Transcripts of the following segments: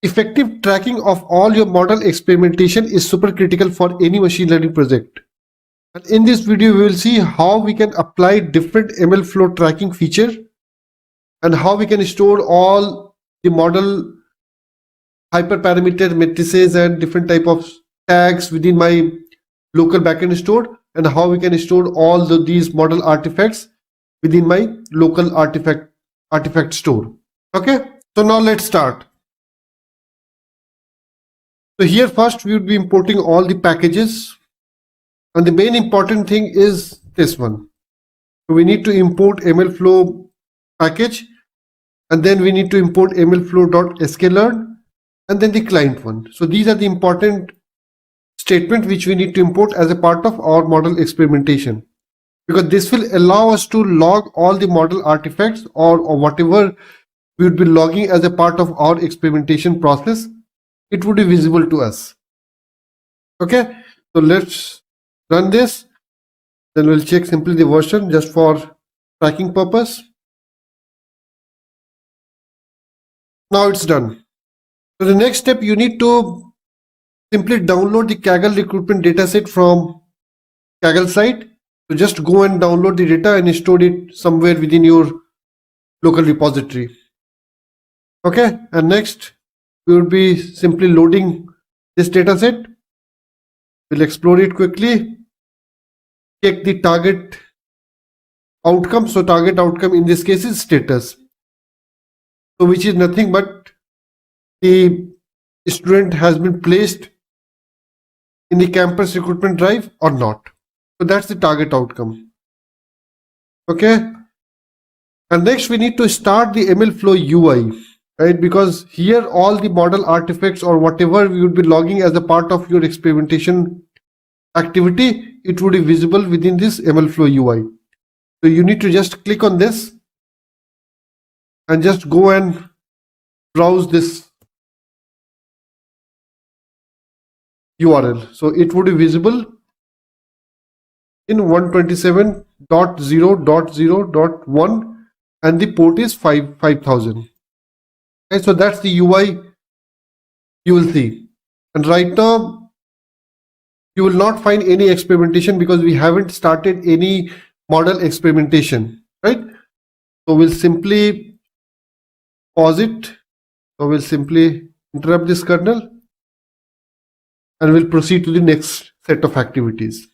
Effective tracking of all your model experimentation is super critical for any machine learning project. And in this video, we will see how we can apply different ML flow tracking feature and how we can store all the model hyperparameter matrices and different type of tags within my local backend store, and how we can store all these model artifacts within my local artifact store. Okay, so now let's start. So here first we would be importing all the packages, and the main important thing is this one. So we need to import MLflow package, and then we need to import mlflow.sklearn, and then the client one. So these are the important statements which we need to import as a part of our model experimentation, because this will allow us to log all the model artifacts or whatever we would be logging as a part of our experimentation process. It would be visible to us. Okay, so let's run this. Then we'll check simply the version just for tracking purpose. Now it's done. So the next step, you need to simply download the Kaggle recruitment dataset from Kaggle site. So just go and download the data and store it somewhere within your local repository. Okay, and next we will be simply loading this dataset. We'll explore it quickly. Check the target outcome. So target outcome in this case is status. So which is nothing but the student has been placed in the campus recruitment drive or not. So that's the target outcome. Okay. And next we need to start the MLflow UI, right? Because here all the model artifacts or whatever we would be logging as a part of your experimentation activity, it would be visible within this MLflow UI. So you need to just click on this and just go and browse this URL. So it would be visible in 127.0.0.1 and the port is 5000. Okay, so that's the UI you will see. And right now you will not find any experimentation because we haven't started any model experimentation, right? So we'll simply pause it. So we'll simply interrupt this kernel and we'll proceed to the next set of activities.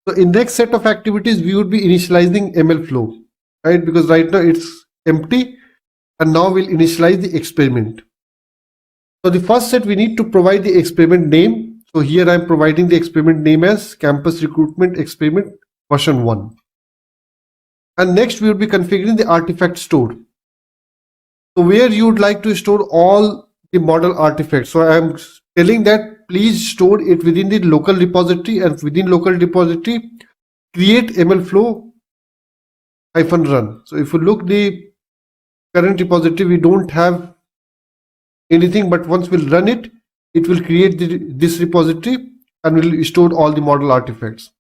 So in next set of activities, we would be initializing MLflow, right? Because right now it's empty, and now we'll initialize the experiment. So the first set, we need to provide the experiment name. So here I'm providing the experiment name as Campus Recruitment Experiment version 1. And next we will be configuring the artifact store. So where you would like to store all the model artifacts. So I'm telling that please store it within the local repository, and within local repository create MLflow-run. So if you look the current repository, we don't have anything, but once we'll run it, it will create this repository and will store all the model artifacts.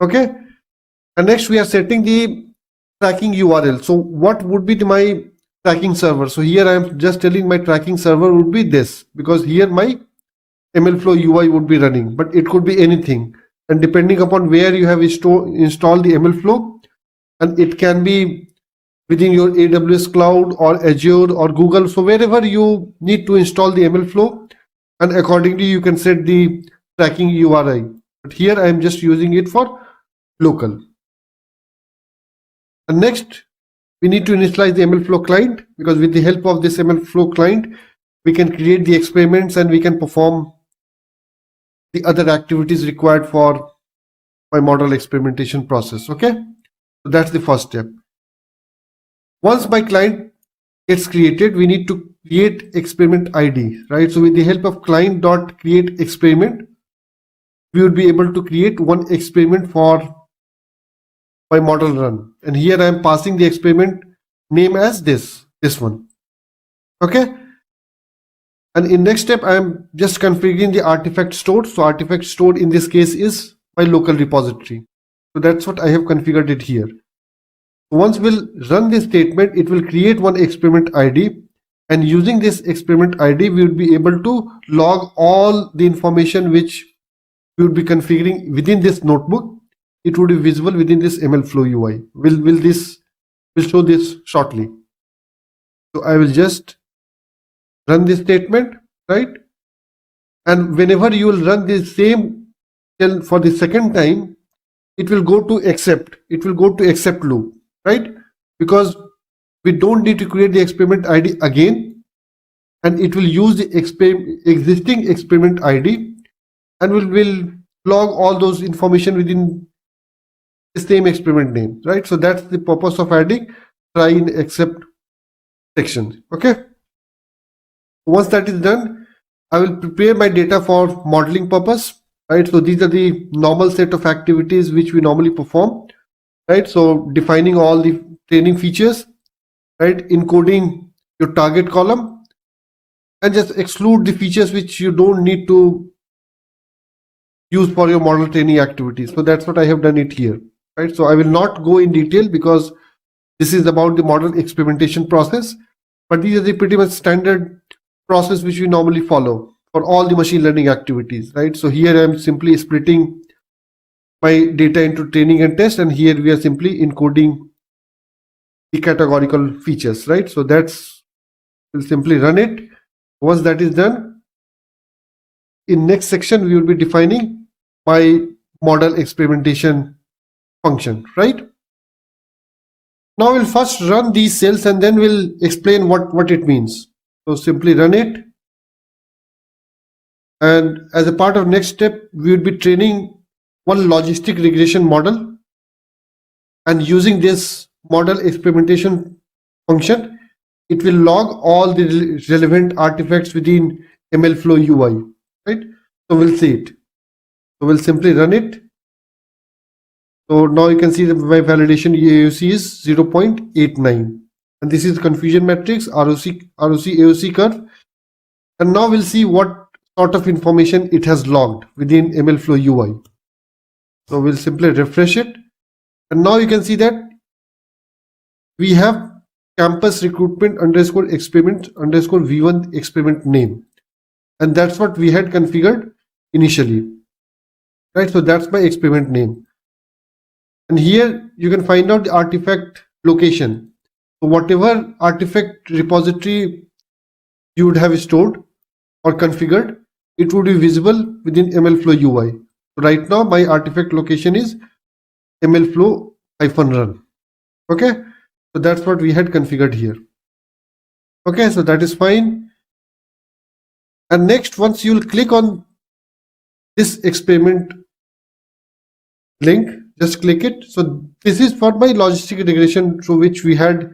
Okay, and next we are setting the tracking URL. So what would be my tracking server? So here I am just telling my tracking server would be this, because here my MLflow UI would be running, but it could be anything, and depending upon where you have installed the MLflow, and it can be within your AWS cloud or Azure or Google. So wherever you need to install the MLflow, and accordingly you can set the tracking URI. But here I am just using it for local. And next we need to initialize the MLflow client, because with the help of this MLflow client we can create the experiments and we can perform the other activities required for my model experimentation process. Okay, so that's the first step. Once my client gets created, we need to create experiment ID, right? So with the help of client.createExperiment, we would be able to create one experiment for my model run. And here I am passing the experiment name as this one. Okay. And in next step, I am just configuring the artifact store. So artifact stored in this case is my local repository. So that's what I have configured it here. Once we'll run this statement, it will create one experiment ID, And using this experiment ID, we would be able to log all the information which we would be configuring within this notebook. It would be visible within this MLflow UI. We'll show this shortly. So I will just run this statement, right? And whenever you will run the same shell for the second time, it will go to accept. It will go to accept loop, right? Because we don't need to create the experiment ID again, and it will use the existing experiment ID, and will log all those information within the same experiment name, right? So that's the purpose of adding try and accept section. Okay. Once that is done, I will prepare my data for modeling purpose, right? So these are the normal set of activities which we normally perform, right? So defining all the training features, right? Encoding your target column, and just exclude the features which you don't need to use for your model training activities. So that's what I have done it here, right? So I will not go in detail because this is about the model experimentation process, but these are the pretty much standard process which we normally follow for all the machine learning activities, right? So here I'm simply splitting my data into training and test, and here we are simply encoding the categorical features, right? So we'll simply run it. Once that is done, in next section we will be defining my model experimentation function, right? Now we'll first run these cells and then we'll explain what it means. So simply run it, and as a part of next step, we will be training one logistic regression model, and using this model experimentation function, it will log all the relevant artifacts within MLflow UI, right? So we'll see it. So we'll simply run it. So now you can see that my validation AUC is 0.89, and this is confusion matrix, ROC AOC curve. And now we'll see what sort of information it has logged within MLflow UI. So we'll simply refresh it, and now you can see that we have campus recruitment underscore experiment underscore v1 experiment name, and that's what we had configured initially, right? So that's my experiment name, and here you can find out the artifact location. So whatever artifact repository you would have stored or configured, it would be visible within MLflow UI. So right now my artifact location is MLflow-run. Okay, so that's what we had configured here. Okay, so that is fine. And next, once you will click on this experiment link, just click it. So this is for my logistic regression through which we had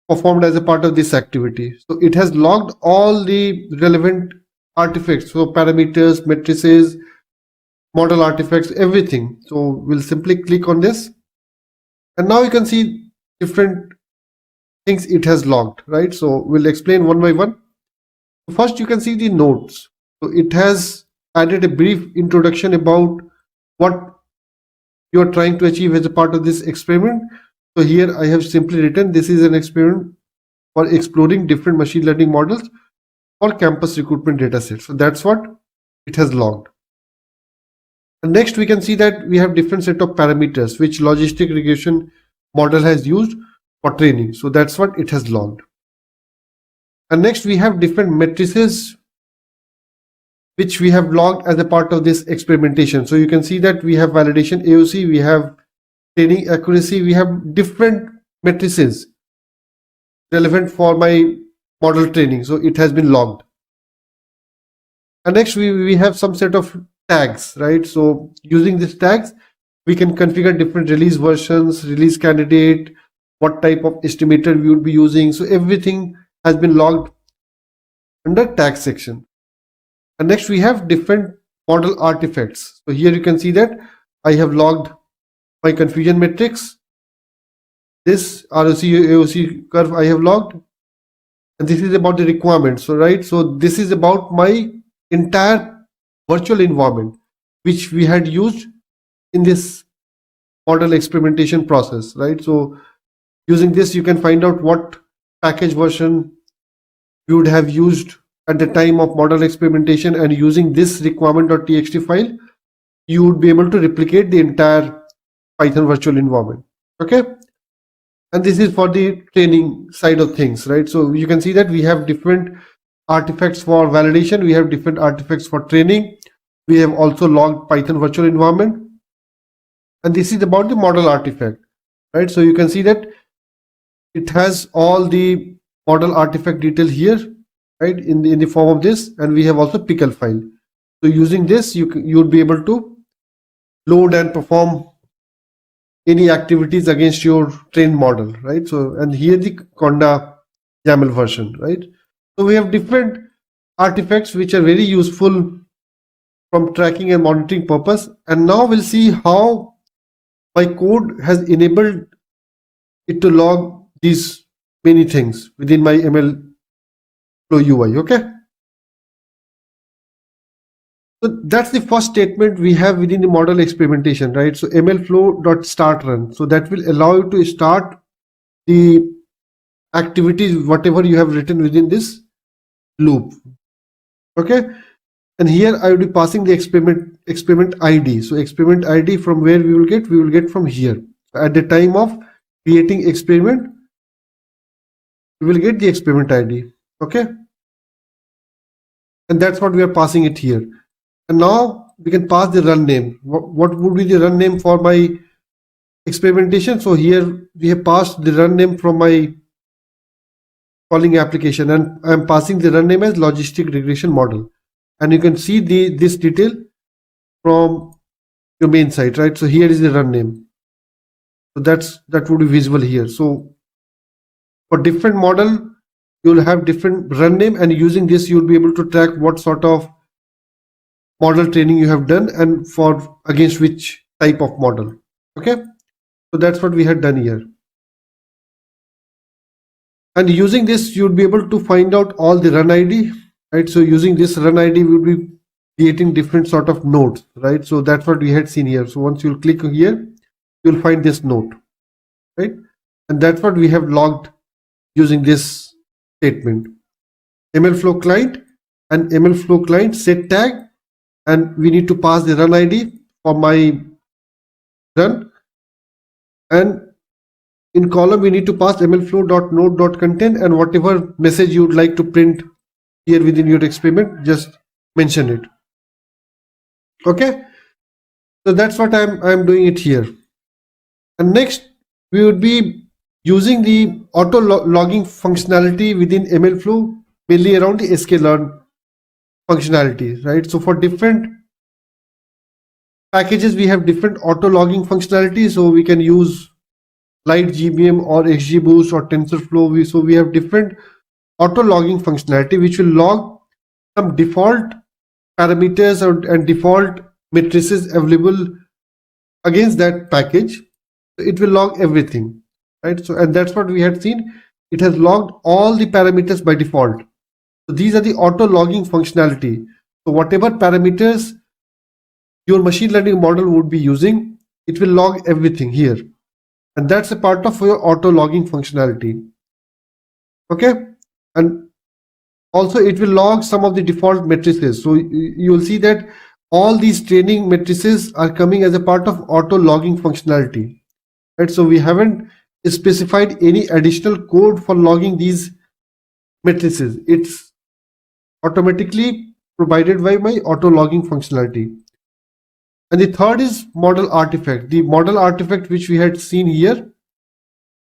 performed as a part of this activity. So it has logged all the relevant artifacts, so parameters, matrices, model artifacts, everything. So we'll simply click on this, and now you can see different things it has logged, right? So we'll explain one by one. First, you can see the notes. So it has added a brief introduction about what you are trying to achieve as a part of this experiment. So here I have simply written, this is an experiment for exploring different machine learning models for campus recruitment datasets. So that's what it has logged. And next we can see that we have different set of parameters which logistic regression model has used for training. So that's what it has logged. And next we have different matrices which we have logged as a part of this experimentation. So you can see that we have validation AOC, we have training accuracy, we have different matrices relevant for my model training. So it has been logged. And next we have some set of tags, right? So using these tags, we can configure different release versions, release candidate, what type of estimator we would be using. So everything has been logged under tag section. And next we have different model artifacts. So here you can see that I have logged my confusion matrix, this ROC AOC curve I have logged, and this is about the requirements. So right, so this is about my entire virtual environment which we had used in this model experimentation process, right? So using this you can find out what package version we would have used at the time of model experimentation, and using this requirement.txt file, you would be able to replicate the entire Python virtual environment. Okay. And this is for the training side of things, right? So you can see that we have different artifacts for validation. We have different artifacts for training. We have also logged Python virtual environment. And this is about the model artifact, right? So you can see that it has all the model artifact detail here, right? In the form of this, and we have also pickle file. So using this, you'll be able to load and perform any activities against your trained model, right? So, and here the Conda YAML version, right? So we have different artifacts which are very useful from tracking and monitoring purpose. And now we'll see how my code has enabled it to log these many things within my ML Flow UI. Okay. So that's the first statement we have within the model experimentation, right? So mlflow.startRun. So that will allow you to start the activities, whatever you have written within this loop. Okay. And here I will be passing the experiment ID. So experiment ID from where we will get from here. So at the time of creating experiment, we will get the experiment ID. Okay. And that's what we are passing it here. And now we can pass the run name. What would be the run name for my experimentation? So here we have passed the run name from my calling application, and I'm passing the run name as logistic regression model. And you can see this detail from your main site, right? So here is the run name. So that would be visible here. So for different model, you'll have different run name, and using this, you'll be able to track what sort of model training you have done and for against which type of model. Okay. So that's what we had done here. And using this, you'll be able to find out all the run ID, right? So using this run ID, we'll be creating different sort of nodes, right? So that's what we had seen here. So once you'll click here, you'll find this node, right? And that's what we have logged using this statement. MLflow client and MLflow client set tag, and we need to pass the run ID for my run. And in column, we need to pass mlflow.node.content, and whatever message you would like to print here within your experiment, just mention it. Okay. So that's what I'm doing it here. And next, we would be using the auto logging functionality within MLflow, mainly around the sklearn functionality, right? So for different packages, we have different auto logging functionality. So we can use LightGBM or XGBoost or TensorFlow. So we have different auto logging functionality which will log some default parameters and default matrices available against that package. It will log everything, right? So, and that's what we had seen. It has logged all the parameters by default. So these are the auto logging functionality. So whatever parameters your machine learning model would be using, it will log everything here. And that's a part of your auto logging functionality. Okay. And also it will log some of the default matrices. So you'll see that all these training matrices are coming as a part of auto logging functionality, right? So we haven't specified any additional code for logging these matrices. It's automatically provided by my auto logging functionality. And the third is model artifact. The model artifact which we had seen here,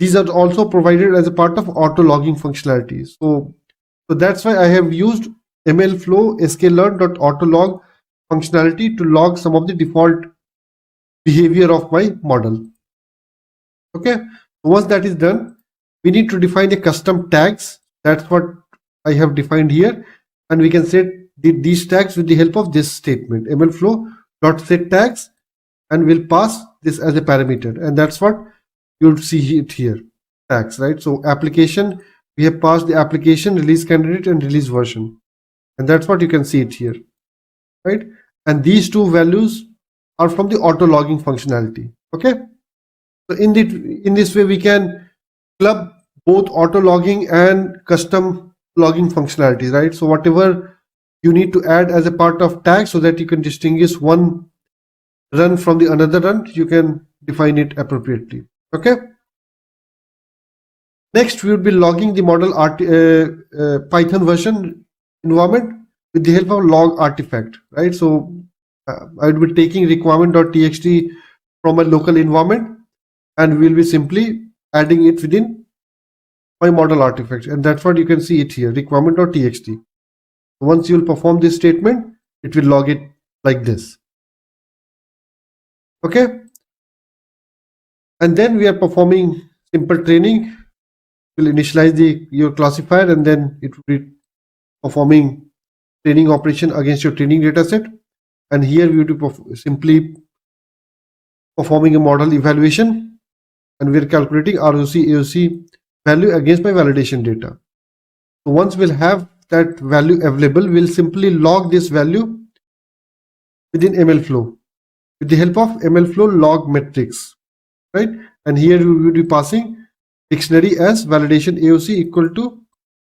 these are also provided as a part of auto logging functionality. So that's why I have used MLflow sklearn.autolog functionality to log some of the default behavior of my model. Okay. Once that is done, we need to define the custom tags. That's what I have defined here. And we can set these tags with the help of this statement, mlflow.set tags, and we'll pass this as a parameter. And that's what you'll see it here, tags, right? So application, we have passed the application, release candidate, and release version. And that's what you can see it here, right? And these two values are from the auto logging functionality. Okay. So in this way, we can club both auto logging and custom logging functionality, right? So whatever you need to add as a part of tag so that you can distinguish one run from the another run, you can define it appropriately. Okay. Next, we will be logging the model Python version environment with the help of log artifact, right? So I will be taking requirement.txt from a local environment, and we'll be simply adding it within my model artifact, and that's what you can see it here, requirement.txt. Once you'll perform this statement, it will log it like this. Okay. And then we are performing simple training. We'll initialize your classifier, and then it will be performing training operation against your training data set. And here we will be simply performing a model evaluation, and we're calculating ROC AOC value against my validation data. So once we'll have that value available, we'll simply log this value within MLflow with the help of MLflow log metrics, right? And here we will be passing dictionary as validation AOC equal to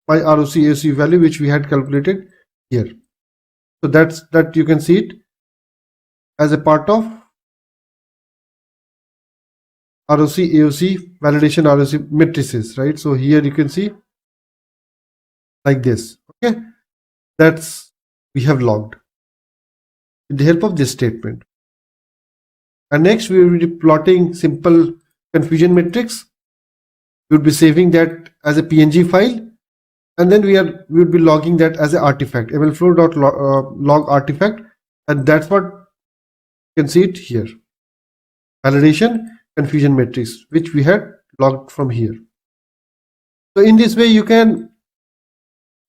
my ROC AOC value, which we had calculated here. So that you can see it as a part of ROC AOC validation ROC matrices, right? So here you can see like this. Okay, that's we have logged with the help of this statement. And next we will be plotting simple confusion matrix. We will be saving that as a PNG file, and then we will be logging that as an artifact, mlflow.log artifact, and that's what you can see it here. Validation confusion matrix, which we had logged from here. So in this way, you can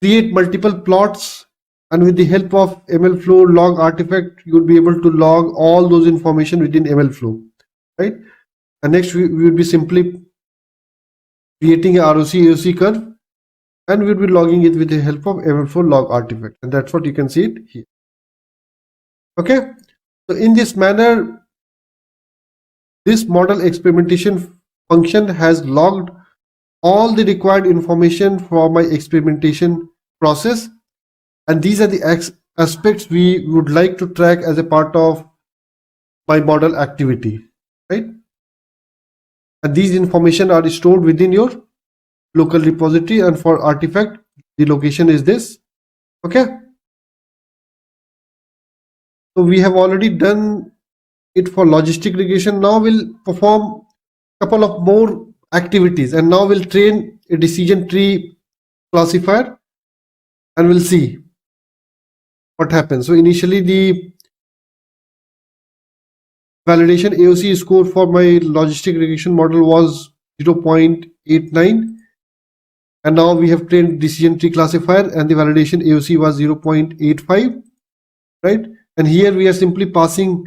create multiple plots, and with the help of MLflow log artifact, you will be able to log all those information within MLflow, right? And next we will be simply creating a ROC AOC curve, and we'll be logging it with the help of MLflow log artifact, and that's what you can see it here. Okay, so in this manner, this model experimentation function has logged all the required information for my experimentation process, and these are the aspects we would like to track as a part of my model activity, right? And these information are stored within your local repository, and for artifact the location is this. Okay, so we have already done it for logistic regression. Now we'll perform a couple of more activities, and now we'll train a decision tree classifier, and we'll see what happens. So initially the validation AOC score for my logistic regression model was 0.89, and now we have trained decision tree classifier, and the validation AOC was 0.85, right? And here we are simply passing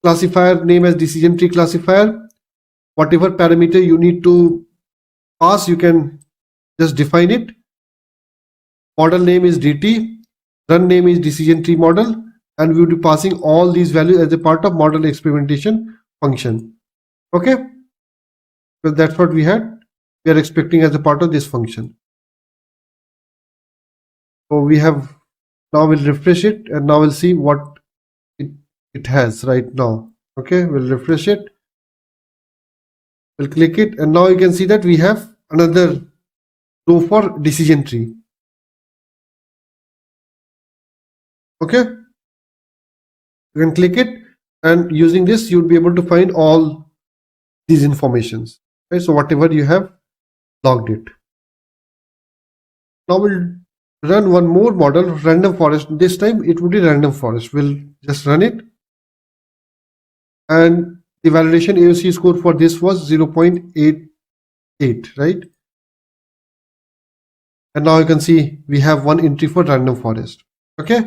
classifier name as decision tree classifier. Whatever parameter you need to pass, you can just define it. Model name is DT, run name is decision tree model, and we will be passing all these values as a part of model experimentation function. Okay, so that's what we are expecting as a part of this function. So we have, now we'll refresh it, and now we'll see what it has right now. Okay, we'll refresh it, we'll click it, and now you can see that we have another row for decision tree. Okay, you can click it, and using this you'll be able to find all these informations. Okay, so whatever you have logged it. Now we'll run one more model, random forest. This time it would be random forest. We'll just run it, and the validation AOC score for this was 0.88, right? And now you can see we have one entry for random forest. Okay,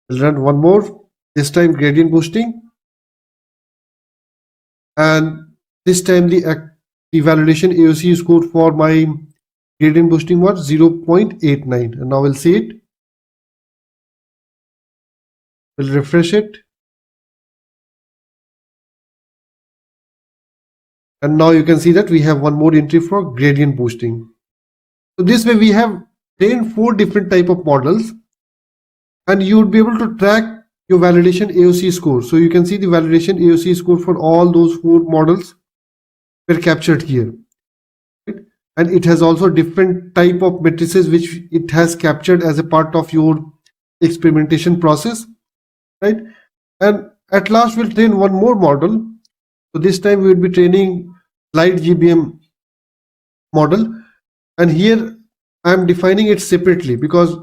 we'll run one more, this time gradient boosting, and this time the validation AOC score for my gradient boosting was 0.89, and now we'll see it. We'll refresh it, and now you can see that we have one more entry for gradient boosting. So this way we have trained 4 different type of models, and you would be able to track your validation AOC score. So you can see the validation AOC score for all those 4 models were captured here. Right? And it has also different type of matrices which it has captured as a part of your experimentation process, right? And at last we'll train one more model. So this time we will be training light GBM model, and here I am defining it separately because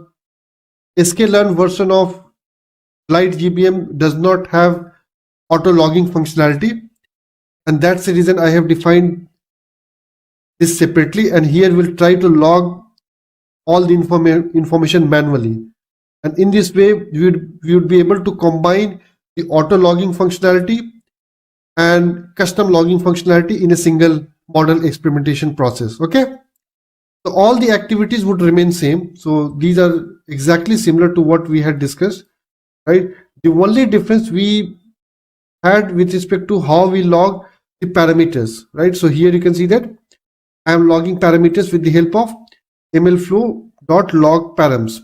sklearn version of light GBM does not have auto logging functionality, and that's the reason I have defined this separately, and here we'll try to log all the information manually, and in this way we would be able to combine the auto logging functionality and custom logging functionality in a single model experimentation process. Okay, so all the activities would remain same, so these are exactly similar to what we had discussed, right? The only difference we had with respect to how we log the parameters, right? So here you can see that I am logging parameters with the help of mlflow.log params,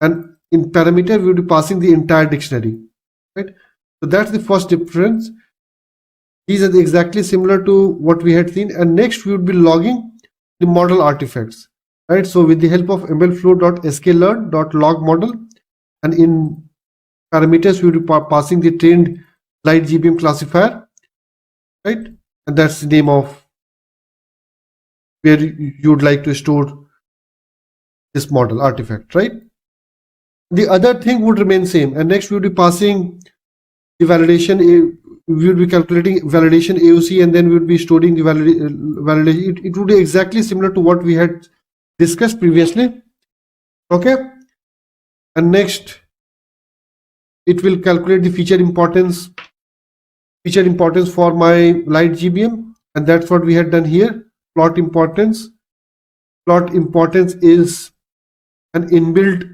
and in parameter we will be passing the entire dictionary, right? So that's the first difference. These are exactly similar to what we had seen, and next we would be logging the model artifacts, right? So with the help of mlflow.sklearn.log model, and in parameters we will be passing the trained light GBM classifier, right? And that's the name of where you would like to store this model artifact, right? The other thing would remain same, and next we would be passing the validation. We would be calculating validation AOC, and then we would be storing the validation. It would be exactly similar to what we had discussed previously. Okay, and next it will calculate the feature importance for my light GBM, and that's what we had done here. Plot importance is an inbuilt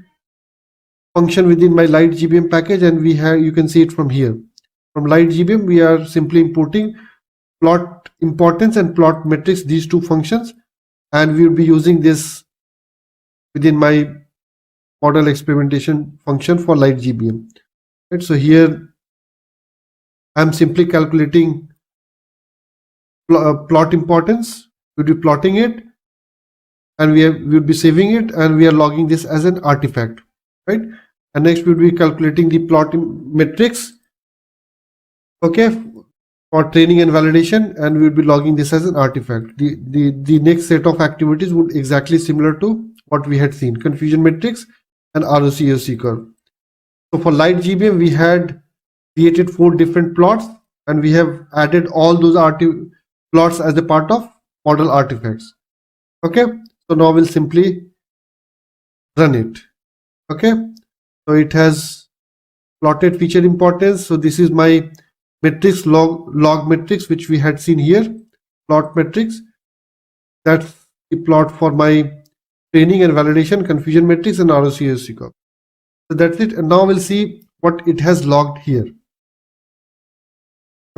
function within my light GBM package, and you can see it from here. From light GBM we are simply importing plot importance and plot metrics, these 2 functions, and we will be using this within my model experimentation function for light GBM, right? So here I'm simply calculating plot importance. We'll be plotting it, and we'll be saving it, and we are logging this as an artifact, right? And next we'll be calculating the plot metrics, okay, for training and validation, and we'll be logging this as an artifact. The next set of activities would exactly similar to what we had seen: confusion matrix and ROC curve. So for light GBM we had created 4 different plots, and we have added all those plots as a part of model artifacts. Okay, so now we'll simply run it. Okay, so it has plotted feature importance. So this is my metrics, log metrics, which we had seen here, plot metrics. That's the plot for my training and validation, confusion matrix, and ROC curve. So that's it, and now we'll see what it has logged here.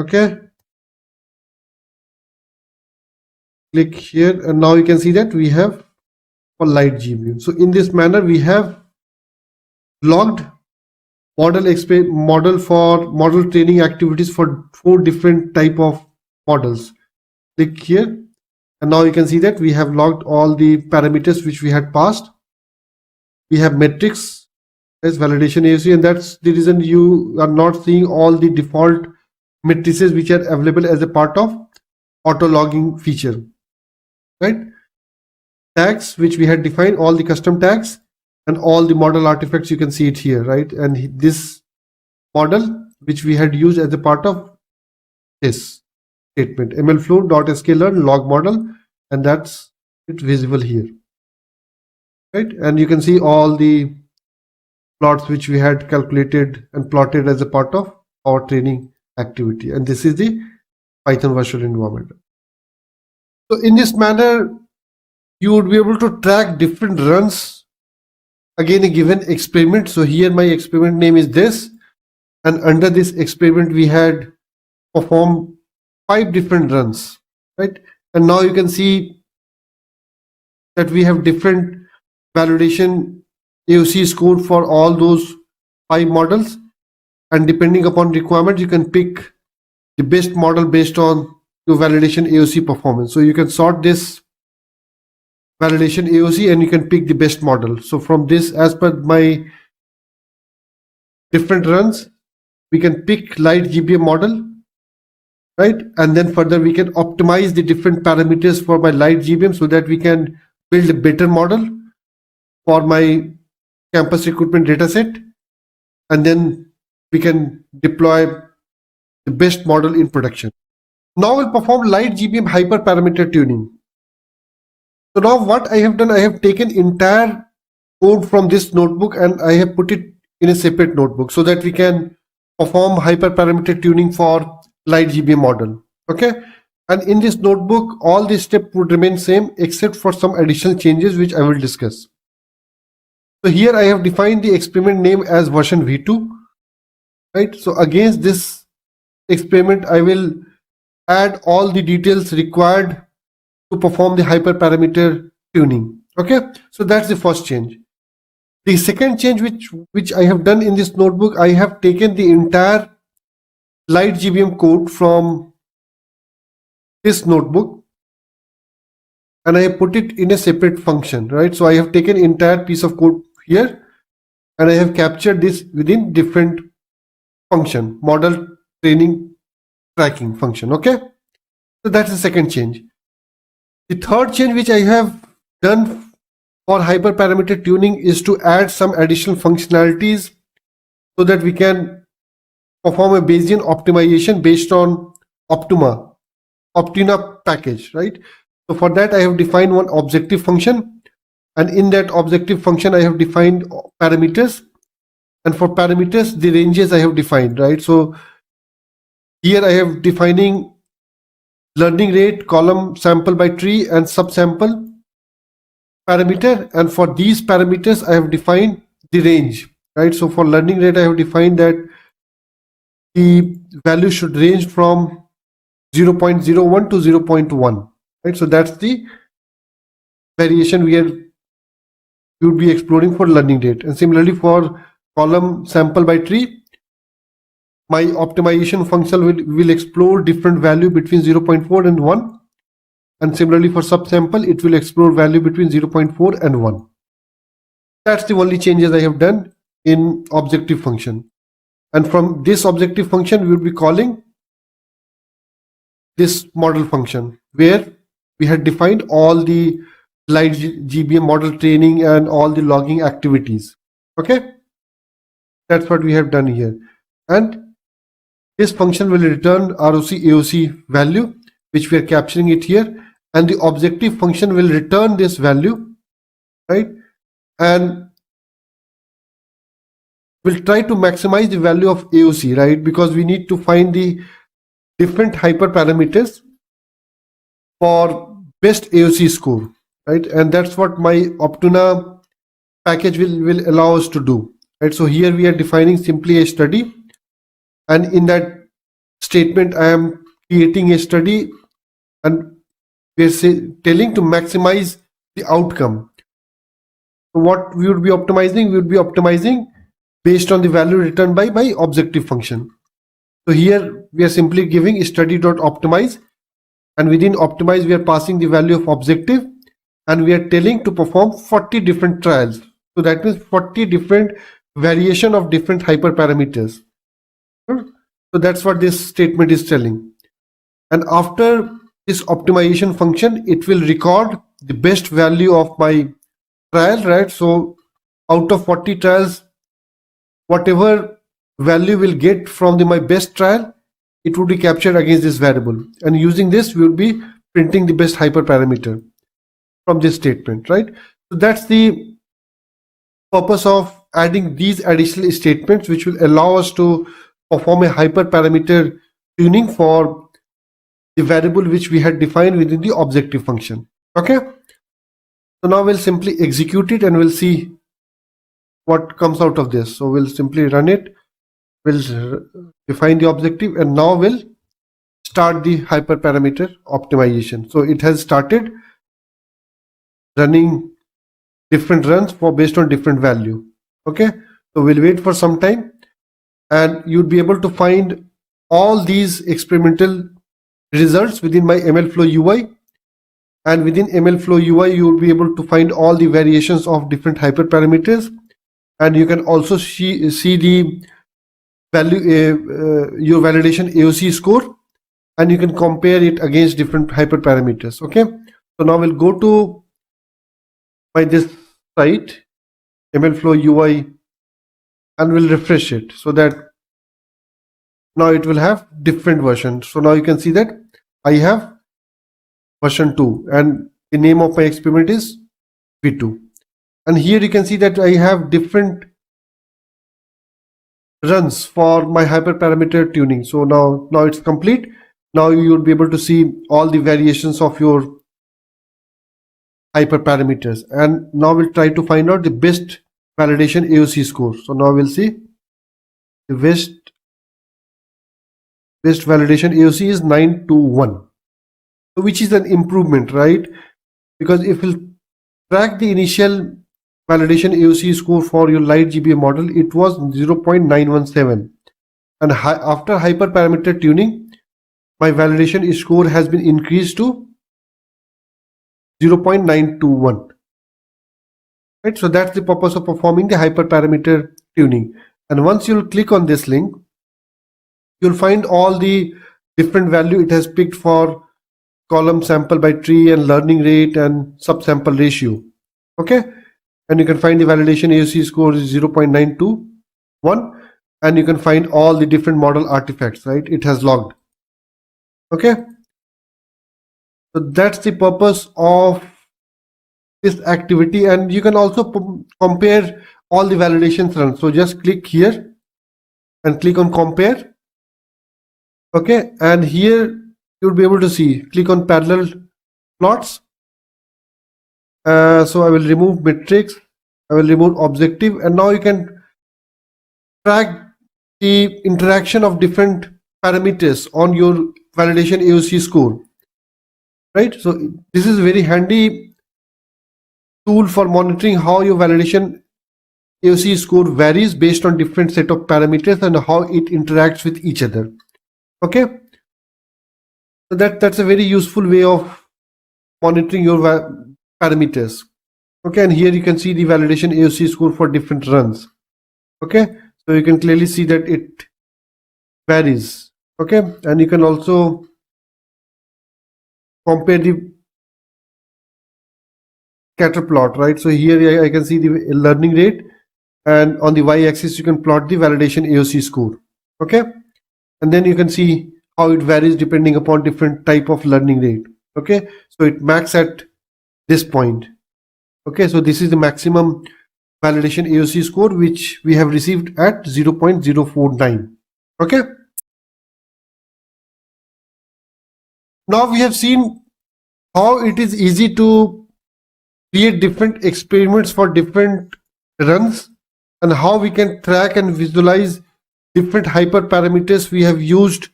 Okay, click here, and now you can see that we have for light GBM. So in this manner we have logged model training activities for 4 different type of models. Click here, and now you can see that we have logged all the parameters which we had passed. We have metrics as validation AOC, and that's the reason you are not seeing all the default matrices which are available as a part of auto logging feature, right? Tags which we had defined, all the custom tags and all the model artifacts, you can see it here, right? And this model which we had used as a part of this statement, mlflow.sklearn log model, and that's it visible here, right? And you can see all the plots which we had calculated and plotted as a part of our training activity, and this is the Python virtual environment. So in this manner you would be able to track different runs again a given experiment. So here my experiment name is this, and under this experiment we had performed 5 different runs, right? And now you can see that we have different validation AOC score for all those 5 models, and depending upon requirement you can pick the best model based on your validation AOC performance. So you can sort this validation AOC and you can pick the best model. So from this, as per my different runs, we can pick light GBM model, right? And then further we can optimize the different parameters for my light GBM so that we can build a better model for my campus recruitment dataset, and then we can deploy the best model in production. Now we'll perform light GBM hyperparameter tuning. So now what I have done, I have taken entire code from this notebook and I have put it in a separate notebook so that we can perform hyperparameter tuning for light GBM model. Okay. And in this notebook, all these steps would remain same except for some additional changes which I will discuss. So here I have defined the experiment name as version V2, right? So against this experiment, I will add all the details required to perform the hyperparameter tuning. Okay, so that's the first change. The second change which I have done in this notebook, I have taken the entire light GBM code from this notebook and I have put it in a separate function, right? So I have taken entire piece of code here and I have captured this within different function, model training tracking function. Okay, so that's the second change. The third change which I have done for hyperparameter tuning is to add some additional functionalities so that we can perform a Bayesian optimization based on Optuna package, right? So for that I have defined one objective function, and in that objective function I have defined parameters, and for parameters the ranges I have defined, right? So here I have defining learning rate, column sample by tree, and subsample parameter, and for these parameters I have defined the range, right? So for learning rate I have defined that the value should range from 0.01 to 0.1, right? So that's the variation we would be exploring for learning rate. And similarly for column sample by tree, my optimization function will explore different value between 0.4 and 1. And similarly for subsample, it will explore value between 0.4 and 1. That's the only changes I have done in objective function. And from this objective function, we will be calling this model function where we had defined all the light GBM model training and all the logging activities. Okay, that's what we have done here. And this function will return ROC AOC value, which we are capturing it here, and the objective function will return this value, right? And we'll try to maximize the value of AOC, right? Because we need to find the different hyperparameters for best AOC score, right? And that's what my Optuna package will allow us to do, right? So here we are defining simply a study, and in that statement I am creating a study and we are telling to maximize the outcome. So what we would be optimizing, we would be optimizing based on the value returned by my objective function. So here we are simply giving study.optimize, and within optimize we are passing the value of objective, and we are telling to perform 40 different trials. So that means 40 different variation of different hyperparameters. So that's what this statement is telling. And after this optimization function, it will record the best value of my trial, right? So out of 40 trials, whatever value will get from my best trial, it would be captured against this variable, and using this we would be printing the best hyperparameter from this statement, right? So that's the purpose of adding these additional statements, which will allow us to perform a hyperparameter tuning for the variable which we had defined within the objective function. Okay, so now we'll simply execute it and we'll see what comes out of this. So we'll simply run it, we'll define the objective, and now we'll start the hyperparameter optimization. So it has started. running different runs for based on different value. Okay, so we'll wait for some time and you'll be able to find all these experimental results within my MLflow UI. And within MLflow UI, you will be able to find all the variations of different hyperparameters. And you can also see the value, your validation AOC score, and you can compare it against different hyperparameters. Okay, so now we'll go to this site, MLflow UI, and we'll refresh it so that now it will have different versions. So now you can see that I have version 2 and the name of my experiment is V2. And here you can see that I have different runs for my hyperparameter tuning. So now it's complete. Now you will be able to see all the variations of your hyperparameters. And now we'll try to find out the best validation AOC score. So now we'll see the best validation AOC is 921, which is an improvement, right? Because if we'll track the initial validation AOC score for your light GBA model, it was 0.917, and after hyperparameter tuning, my validation score has been increased to 0.921. Right, so that's the purpose of performing the hyperparameter tuning. And once you'll click on this link, you'll find all the different value it has picked for column sample by tree and learning rate and subsample ratio. Okay, and you can find the validation AOC score is 0.921, and you can find all the different model artifacts, right? It has logged. Okay, so that's the purpose of this activity, and you can also compare all the validations runs. So just click here and click on compare. Okay, and here you'll be able to see, click on parallel plots. So I will remove matrix, I will remove objective, and now you can track the interaction of different parameters on your validation AOC score, right? So this is a very handy tool for monitoring how your validation AOC score varies based on different set of parameters and how it interacts with each other. Okay, so that's a very useful way of monitoring your parameters. Okay, and here you can see the validation AOC score for different runs. Okay, so you can clearly see that it varies. Okay, and you can also compare the scatter plot, right? So here I can see the learning rate, and on the y-axis you can plot the validation AOC score. Okay, and then you can see how it varies depending upon different type of learning rate. Okay, so it max at this point. Okay, so this is the maximum validation AOC score which we have received at 0.049. Okay, now we have seen how it is easy to create different experiments for different runs, and how we can track and visualize different hyperparameters we have used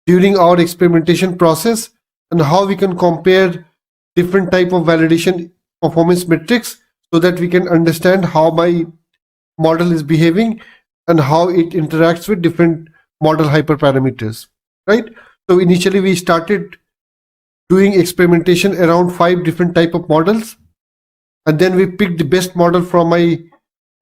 during our experimentation process, and how we can compare different type of validation performance metrics so that we can understand how my model is behaving and how it interacts with different model hyperparameters, right? So initially we started doing experimentation around 5 different type of models, and then we picked the best model from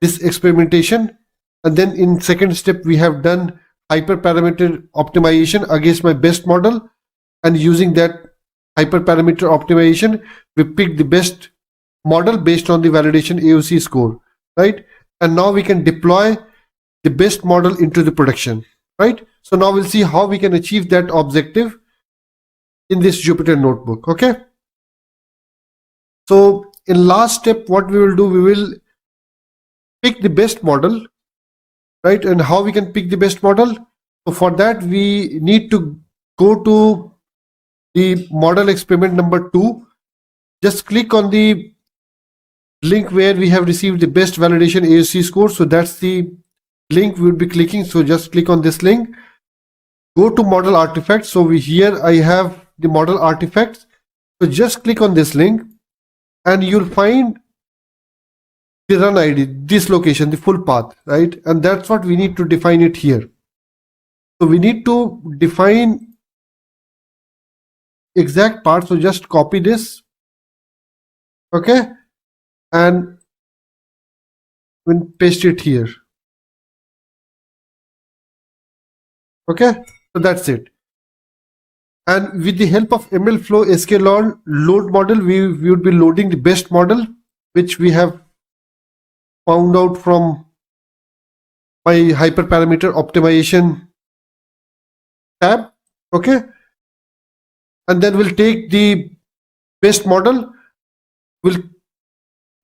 this experimentation, and then in second step we have done hyperparameter optimization against my best model, and using that hyperparameter optimization we picked the best model based on the validation AOC score, right? And now we can deploy the best model into the production, right? So now we'll see how we can achieve that objective in this Jupyter notebook. Okay, so in last step what we will do, we will pick the best model, right? And how we can pick the best model? So for that we need to go to the model experiment number 2. Just click on the link where we have received the best validation AOC score. So that's the link we will be clicking. So just click on this link, go to model artifacts. So here I have the model artifacts. So just click on this link and you'll find the run ID, this location, the full path, right? And that's what we need to define it here. So we need to define exact path. So just copy this, okay, and then paste it here. Okay, so that's it. And with the help of MLflow sklearn load model, we would be loading the best model, which we have found out from my hyperparameter optimization tab. Okay, and then we'll take the best model, we'll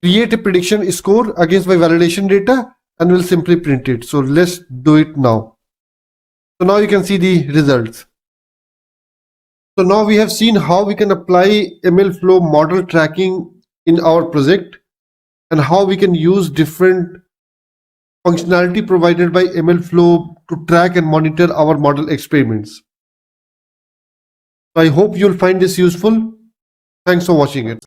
create a prediction score against my validation data, and we'll simply print it. So let's do it now. So now you can see the results. So now we have seen how we can apply MLflow model tracking in our project and how we can use different functionality provided by MLflow to track and monitor our model experiments. So I hope you'll find this useful. Thanks for watching it.